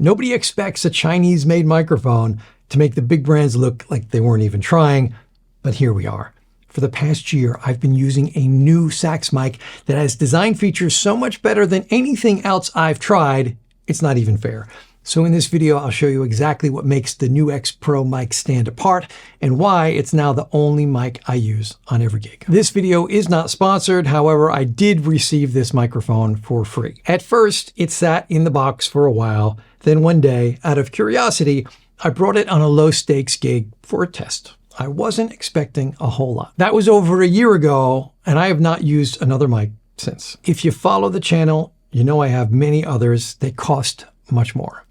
Nobody expects a Chinese-made microphone to make the big brands look like they weren't even trying, but here we are. For the past year, I've been using a new Sax mic that has design features so much better than anything else I've tried, it's not even fair. So in this video, I'll show you exactly what makes the new X Pro mic stand apart and why it's now the only mic I use on every gig. This video is not sponsored. However, I did receive this microphone for free. At first, it sat in the box for a while. Then one day, out of curiosity, I brought it on a low stakes gig for a test. I wasn't expecting a whole lot. That was over a year ago, and I have not used another mic since. If you follow the channel, you know I have many others that cost much more.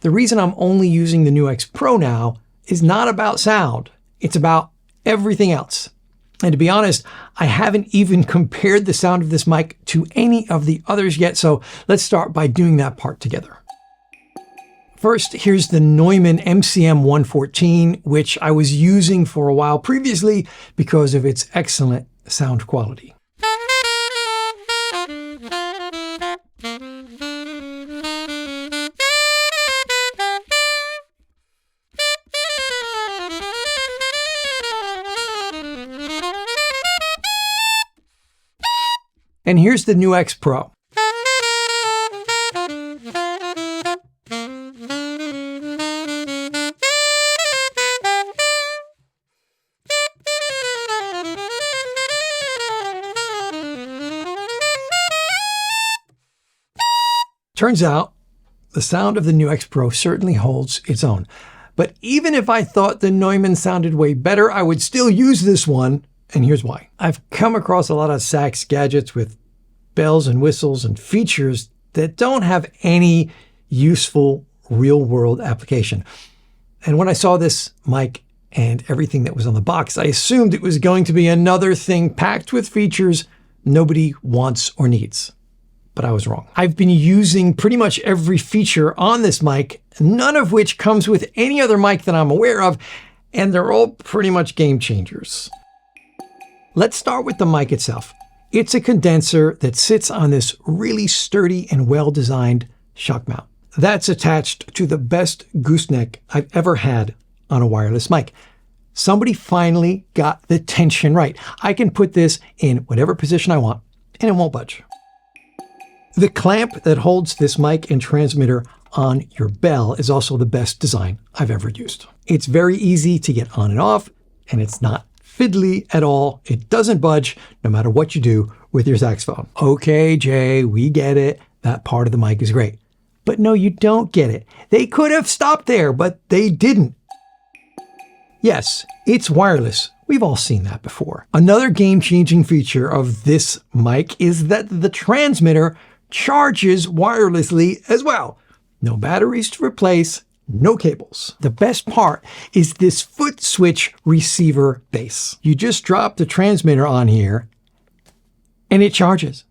The reason I'm only using the new X Pro now is not about sound. It's about everything else. And to be honest, I haven't even compared the sound of this mic to any of the others yet, so let's start by doing that part together. First, here's the Neumann MCM 114, which I was using for a while previously because of its excellent sound quality. And here's the new X Pro. Turns out, the sound of the new X Pro certainly holds its own. But even if I thought the Neumann sounded way better, I would still use this one, and here's why. I've come across a lot of Sax gadgets with bells and whistles and features that don't have any useful real-world application. And when I saw this mic and everything that was on the box, I assumed it was going to be another thing packed with features nobody wants or needs. But I was wrong. I've been using pretty much every feature on this mic, none of which comes with any other mic that I'm aware of, and they're all pretty much game changers. Let's start with the mic itself. It's a condenser that sits on this really sturdy and well-designed shock mount. That's attached to the best gooseneck I've ever had on a wireless mic. Somebody finally got the tension right. I can put this in whatever position I want, and it won't budge. The clamp that holds this mic and transmitter on your bell is also the best design I've ever used. It's very easy to get on and off, and it's not fiddly at all. It doesn't budge no matter what you do with your saxophone. Okay, Jay, we get it. That part of the mic is great. But no, you don't get it. They could have stopped there, but they didn't. Yes, it's wireless. We've all seen that before. Another game-changing feature of this mic is that the transmitter charges wirelessly as well. No batteries to replace, no cables. The best part is this foot switch receiver base. You just drop the transmitter on here and it charges.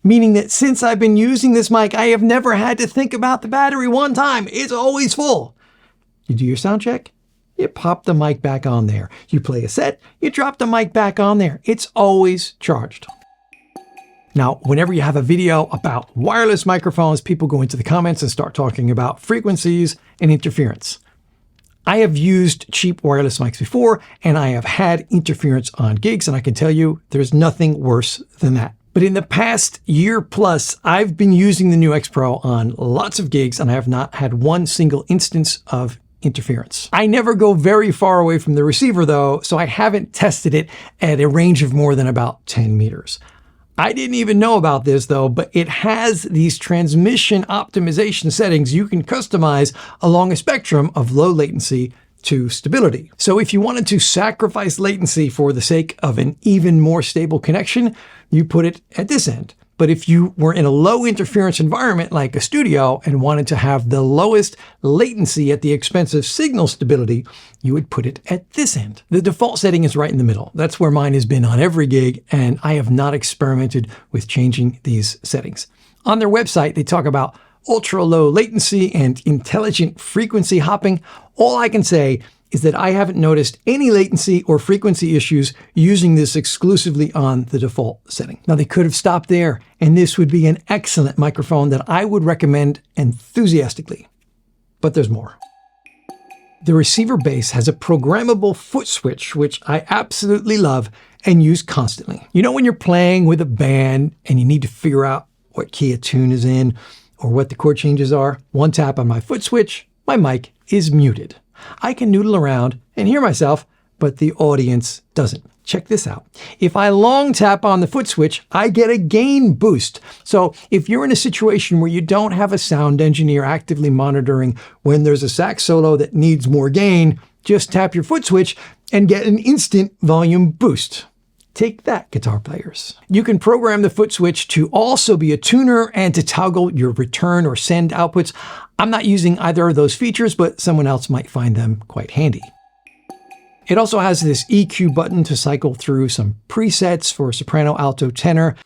Meaning that since I've been using this mic, I have never had to think about the battery one time. It's always full. You do your sound check, you pop the mic back on there. You play a set, you drop the mic back on there. It's always charged. Now, whenever you have a video about wireless microphones, people go into the comments and start talking about frequencies and interference. I have used cheap wireless mics before, and I have had interference on gigs, and I can tell you there's nothing worse than that. But in the past year plus, I've been using the new X Pro on lots of gigs, and I have not had one single instance of interference. I never go very far away from the receiver though, so I haven't tested it at a range of more than about 10 meters. I didn't even know about this though, but it has these transmission optimization settings you can customize along a spectrum of low latency to stability. So if you wanted to sacrifice latency for the sake of an even more stable connection, you put it at this end. But if you were in a low interference environment like a studio and wanted to have the lowest latency at the expense of signal stability, you would put it at this end. The default setting is right in the middle. That's where mine has been on every gig, and I have not experimented with changing these settings. On their website, they talk about ultra low latency and intelligent frequency hopping. All I can say is that I haven't noticed any latency or frequency issues using this exclusively on the default setting. Now, they could have stopped there, and this would be an excellent microphone that I would recommend enthusiastically. But there's more. The receiver base has a programmable foot switch, which I absolutely love and use constantly. You know when you're playing with a band and you need to figure out what key a tune is in or what the chord changes are? One tap on my foot switch, my mic is muted. I can noodle around and hear myself, but the audience doesn't. Check this out. If I long tap on the foot switch, I get a gain boost. So if you're in a situation where you don't have a sound engineer actively monitoring when there's a sax solo that needs more gain, just tap your foot switch and get an instant volume boost. Take that, guitar players. You can program the foot switch to also be a tuner and to toggle your return or send outputs. I'm not using either of those features, but someone else might find them quite handy. It also has this EQ button to cycle through some presets for soprano, alto, tenor.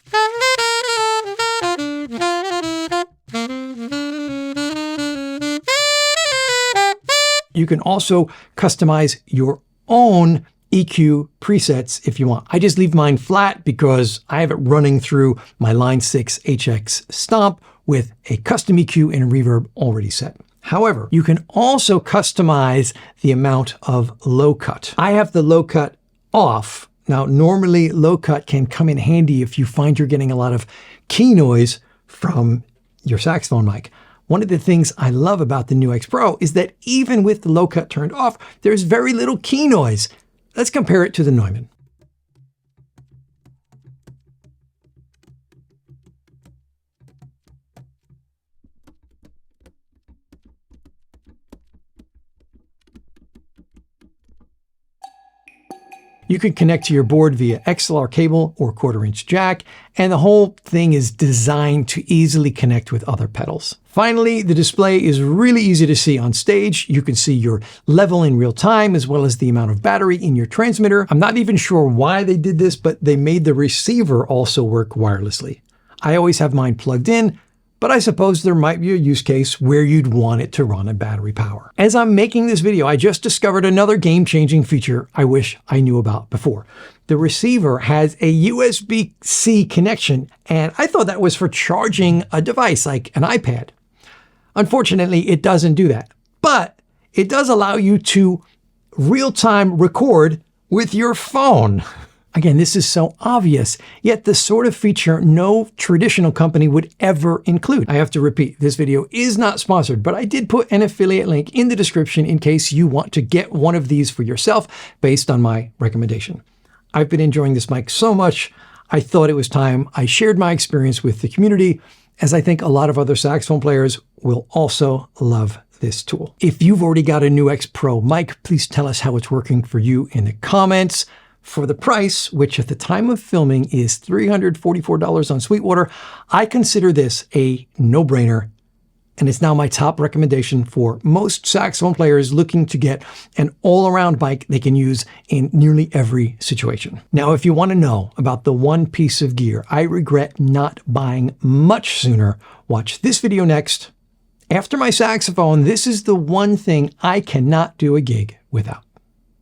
You can also customize your own EQ presets if you want. I just leave mine flat because I have it running through my Line 6 HX Stomp with a custom EQ and reverb already set. However, you can also customize the amount of low cut. I have the low cut off. Now, normally low cut can come in handy if you find you're getting a lot of key noise from your saxophone mic. One of the things I love about the NUX Pro is that even with the low cut turned off, there's very little key noise. Let's compare it to the Neumann. You can connect to your board via XLR cable or 1/4-inch jack, and the whole thing is designed to easily connect with other pedals. Finally, the display is really easy to see on stage. You can see your level in real time, as well as the amount of battery in your transmitter. I'm not even sure why they did this, but they made the receiver also work wirelessly. I always have mine plugged in, but I suppose there might be a use case where you'd want it to run on battery power. As I'm making this video, I just discovered another game-changing feature I wish I knew about before. The receiver has a USB-C connection, and I thought that was for charging a device like an iPad. Unfortunately, it doesn't do that, but it does allow you to real-time record with your phone. Again, this is so obvious, yet the sort of feature no traditional company would ever include. I have to repeat, this video is not sponsored, but I did put an affiliate link in the description in case you want to get one of these for yourself based on my recommendation. I've been enjoying this mic so much, I thought it was time I shared my experience with the community, as I think a lot of other saxophone players will also love this tool. If you've already got a NUX Pro mic, please tell us how it's working for you in the comments. For the price, which at the time of filming is $344 on Sweetwater, I consider this a no-brainer, and it's now my top recommendation for most saxophone players looking to get an all-around mic they can use in nearly every situation. Now, if you want to know about the one piece of gear I regret not buying much sooner, watch this video next. After my saxophone, this is the one thing I cannot do a gig without.